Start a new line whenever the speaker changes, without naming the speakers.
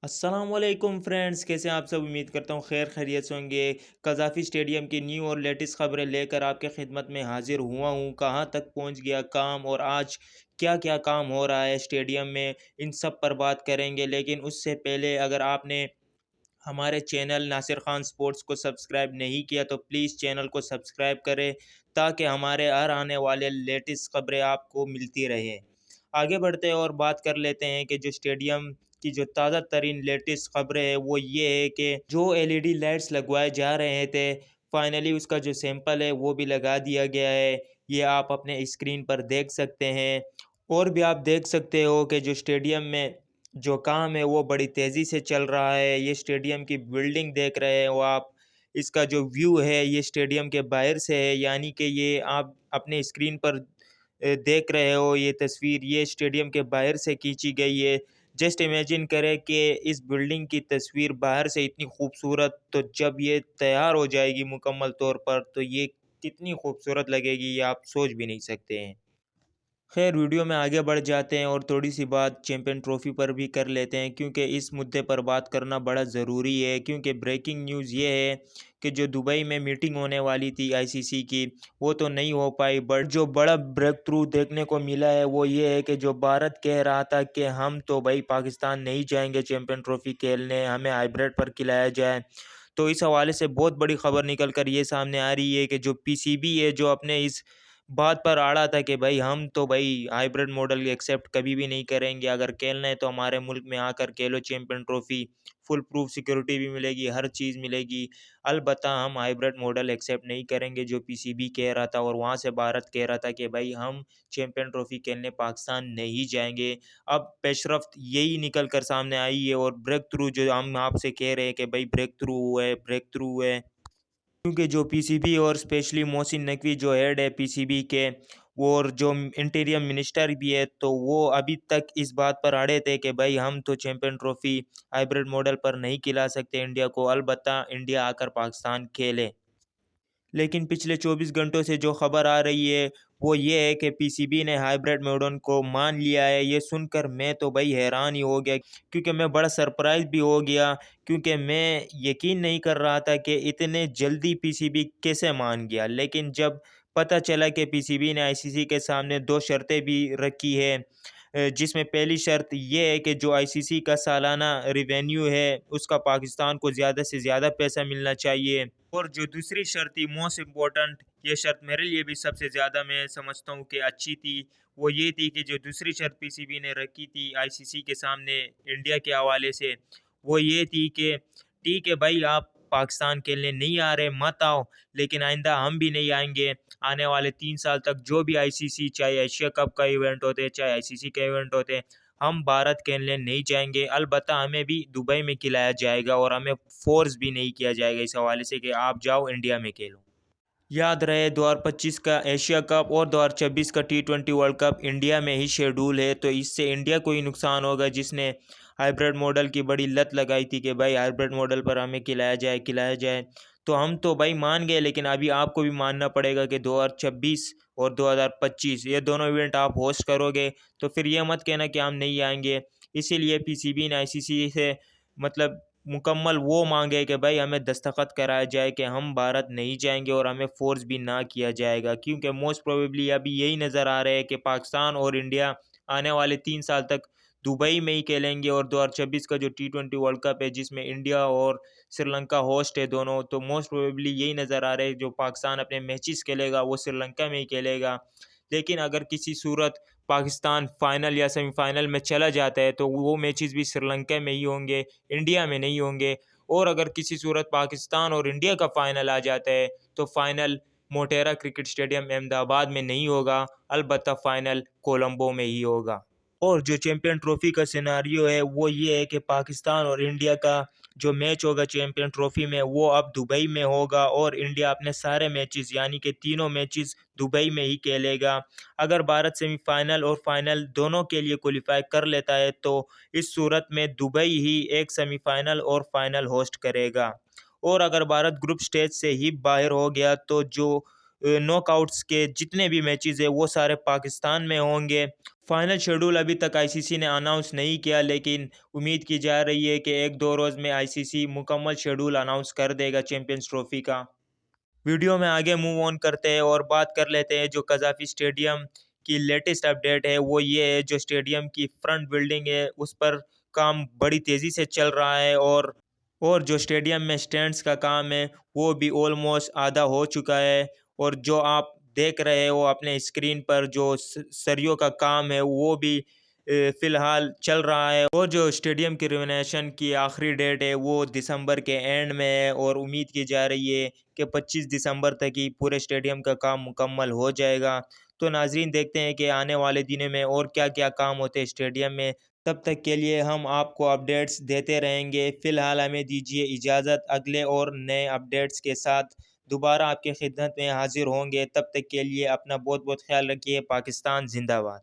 अस्सलामुअलैकुम फ्रेंड्स, कैसे हैं आप सब। उम्मीद करता हूँ खैर खैरियत से होंगे। कज़ाफ़ी स्टेडियम की न्यू और लेटेस्ट खबरें लेकर आपके खिदमत में हाजिर हुआ हूँ। कहाँ तक पहुँच गया काम और आज क्या क्या काम हो रहा है स्टेडियम में, इन सब पर बात करेंगे। लेकिन उससे पहले अगर आपने हमारे चैनल नासिर खान स्पोर्ट्स को सब्सक्राइब नहीं किया तो प्लीज़ चैनल को सब्सक्राइब करें, ताकि हमारे हर आने वाले लेटेस्ट खबरें आपको मिलती रहे। आगे बढ़ते हैं और बात कर लेते हैं कि जो स्टेडियम की जो ताज़ा तरीन लेटेस्ट खबरें हैं वो ये है कि जो एलईडी लाइट्स लगवाए जा रहे थे, फाइनली उसका जो सैंपल है वो भी लगा दिया गया है। ये आप अपने स्क्रीन पर देख सकते हैं। और भी आप देख सकते हो कि जो स्टेडियम में जो काम है वो बड़ी तेज़ी से चल रहा है। ये स्टेडियम की बिल्डिंग देख रहे हो आप, इसका जो व्यू है ये स्टेडियम के बाहर से है, यानी कि ये आप अपने स्क्रीन पर देख रहे हो। ये तस्वीर ये स्टेडियम के बाहर से खींची गई है। जस्ट इमेजिन करें कि इस बिल्डिंग की तस्वीर बाहर से इतनी खूबसूरत, तो जब ये तैयार हो जाएगी मुकम्मल तौर पर तो ये कितनी खूबसूरत लगेगी, ये आप सोच भी नहीं सकते हैं। खैर, वीडियो में आगे बढ़ जाते हैं और थोड़ी सी बात चैंपियन ट्रॉफी पर भी कर लेते हैं, क्योंकि इस मुद्दे पर बात करना बड़ा ज़रूरी है। क्योंकि ब्रेकिंग न्यूज़ ये है कि जो दुबई में मीटिंग होने वाली थी आईसीसी की, वो तो नहीं हो पाई। बट जो बड़ा ब्रेक थ्रू देखने को मिला है वो ये है कि जो भारत कह रहा था कि हम तो भाई पाकिस्तान नहीं जाएंगे चैंपियन ट्रॉफी खेलने, हमें हाइब्रिड पर खिलाया जाए। तो इस हवाले से बहुत बड़ी खबर निकल कर ये सामने आ रही है कि जो पीसीबी है, जो अपने इस बात पर अड़ा था कि भाई हम तो भाई हाइब्रिड मॉडल एक्सेप्ट कभी भी नहीं करेंगे, अगर खेलना है तो हमारे मुल्क में आकर खेलो champion trophy, full proof security भी मिलेगी, हर चीज़ मिलेगी। अलबत्ता हम हाइब्रिड मॉडल एक्सेप्ट नहीं करेंगे, जो पीसीबी कह रहा था। और वहाँ से भारत कह रहा था कि भाई हम चैंपियन ट्रॉफी खेलने पाकिस्तान नहीं जाएंगे। अब पेशरफ्त यही निकल कर सामने आई है और ब्रेक थ्रू जो हम आपसे कह रहे हैं कि भाई ब्रेक थ्रू हुआ है, ब्रेक थ्रू हुआ है। क्योंकि जो पीसीबी और स्पेशली मोहसिन नकवी जो हेड है पीसीबी के, और जो इंटीरियम मिनिस्टर भी है, तो वो अभी तक इस बात पर अड़े थे कि भाई हम तो चैंपियन ट्रॉफी हाइब्रिड मॉडल पर नहीं खिला सकते इंडिया को, अलबत्ता इंडिया आकर पाकिस्तान खेले। लेकिन पिछले 24 घंटों से जो खबर आ रही है वो ये है कि पीसीबी ने हाइब्रिड मॉडल को मान लिया है। ये सुनकर मैं तो भाई हैरान ही हो गया, क्योंकि मैं बड़ा सरप्राइज भी हो गया। क्योंकि मैं यकीन नहीं कर रहा था कि इतने जल्दी पीसीबी कैसे मान गया। लेकिन जब पता चला कि पीसीबी ने आईसीसी के सामने दो शर्तें भी रखी है, जिसमें पहली शर्त ये है कि जो आईसीसी का सालाना रिवेन्यू है उसका पाकिस्तान को ज़्यादा से ज़्यादा पैसा मिलना चाहिए। और जो दूसरी शर्त थी, मोस्ट इम्पोर्टेंट, ये शर्त मेरे लिए भी सबसे ज़्यादा मैं समझता हूँ कि अच्छी थी, वो ये थी कि जो दूसरी शर्त पीसीबी ने रखी थी आईसीसी के सामने इंडिया के हवाले से, वो ये थी कि ठीक है भाई, आप पाकिस्तान खेलने नहीं आ रहे मत आओ, लेकिन आइंदा हम भी नहीं आएंगे। आने वाले 3 साल तक जो भी आईसीसी, चाहे एशिया कप का इवेंट होते चाहे आईसीसी का इवेंट होते, हम भारत खेलने नहीं जाएंगे। अलबत्ता हमें भी दुबई में खिलाया जाएगा और हमें फोर्स भी नहीं किया जाएगा इस हवाले से कि आप जाओ इंडिया में खेलो। याद रहे, 2025 का एशिया कप और 2026 का टी20 वर्ल्ड कप इंडिया में ही शेड्यूल है, तो इससे इंडिया को ही नुकसान होगा, जिसने हाइब्रिड मॉडल की बड़ी लत लगाई थी कि भाई हाइब्रिड मॉडल पर हमें खिलाया जाए खिलाया जाए। तो हम तो भाई मान गए, लेकिन अभी आपको भी मानना पड़ेगा कि 2026 और 2025 ये दोनों इवेंट आप होस्ट करोगे, तो फिर ये मत कहना कि हम नहीं आएंगे। इसीलिए पीसीबी ने आईसीसी से मतलब मुकम्मल वो मांगे कि भाई हमें दस्तखत कराया जाए कि हम भारत नहीं जाएंगे और हमें फोर्स भी ना किया जाएगा। क्योंकि मोस्ट प्रोबेबली अभी यही नज़र आ रहा है कि पाकिस्तान और इंडिया आने वाले 3 साल तक दुबई में ही खेलेंगे। और 2026 का जो टी20 वर्ल्ड कप है, जिसमें इंडिया और श्रीलंका होस्ट है दोनों, तो मोस्ट प्रोबेबली यही नज़र आ रहा है जो पाकिस्तान अपने मैचेस खेलेगा वो श्रीलंका में ही खेलेगा। लेकिन अगर किसी सूरत पाकिस्तान फाइनल या सेमीफाइनल में चला जाता है तो वो मैचेस भी श्रीलंका में ही होंगे, इंडिया में नहीं होंगे। और अगर किसी सूरत पाकिस्तान और इंडिया का फाइनल आ जाता है तो final Motera cricket stadium Ahmedabad में नहीं होगा, अलबत्ता फाइनल कोलंबो में ही होगा। और जो चैंपियन ट्रॉफी का सिनारियो है वो ये है कि पाकिस्तान और इंडिया का जो मैच होगा चैंपियन ट्रॉफी में वो अब दुबई में होगा, और इंडिया अपने सारे मैचेस यानी कि तीनों मैचेस दुबई में ही खेलेगा। अगर भारत सेमीफाइनल और फाइनल दोनों के लिए क्वालिफाई कर लेता है तो इस सूरत में दुबई ही एक सेमीफाइनल और फाइनल होस्ट करेगा। और अगर भारत ग्रुप स्टेज से ही बाहर हो गया तो जो नॉकआउट्स के जितने भी मैचेस है वो सारे पाकिस्तान में होंगे। फाइनल शेड्यूल अभी तक आईसीसी ने अनाउंस नहीं किया, लेकिन उम्मीद की जा रही है कि एक दो रोज़ में आईसीसी मुकम्मल शेड्यूल अनाउंस कर देगा चैंपियंस ट्रॉफी का। वीडियो में आगे मूव ऑन करते हैं और बात कर लेते हैं जो कज़ाफ़ी स्टेडियम की लेटेस्ट अपडेट है। वो ये है, जो स्टेडियम की फ्रंट बिल्डिंग है उस पर काम बड़ी तेज़ी से चल रहा है, और जो स्टेडियम में स्टैंड्स का काम है वो भी ऑलमोस्ट आधा हो चुका है। और जो आप देख रहे हो अपने स्क्रीन पर, जो सरियों का काम है वो भी फ़िलहाल चल रहा है। और जो स्टेडियम की रिनोवेशन की आखिरी डेट है वो दिसंबर के एंड में है, और उम्मीद की जा रही है कि 25 दिसंबर तक ही पूरे स्टेडियम का काम मुकम्मल हो जाएगा। तो नाजरीन, देखते हैं कि आने वाले दिनों में और क्या क्या काम होते हैं स्टेडियम में। तब तक के लिए हम आपको अपडेट्स देते रहेंगे। फ़िलहाल हमें दीजिए इजाज़त, अगले और नए अपडेट्स के साथ दोबारा आपकी खिदमत में हाजिर होंगे। तब तक के लिए अपना बहुत बहुत ख्याल रखिए। पाकिस्तान जिंदाबाद।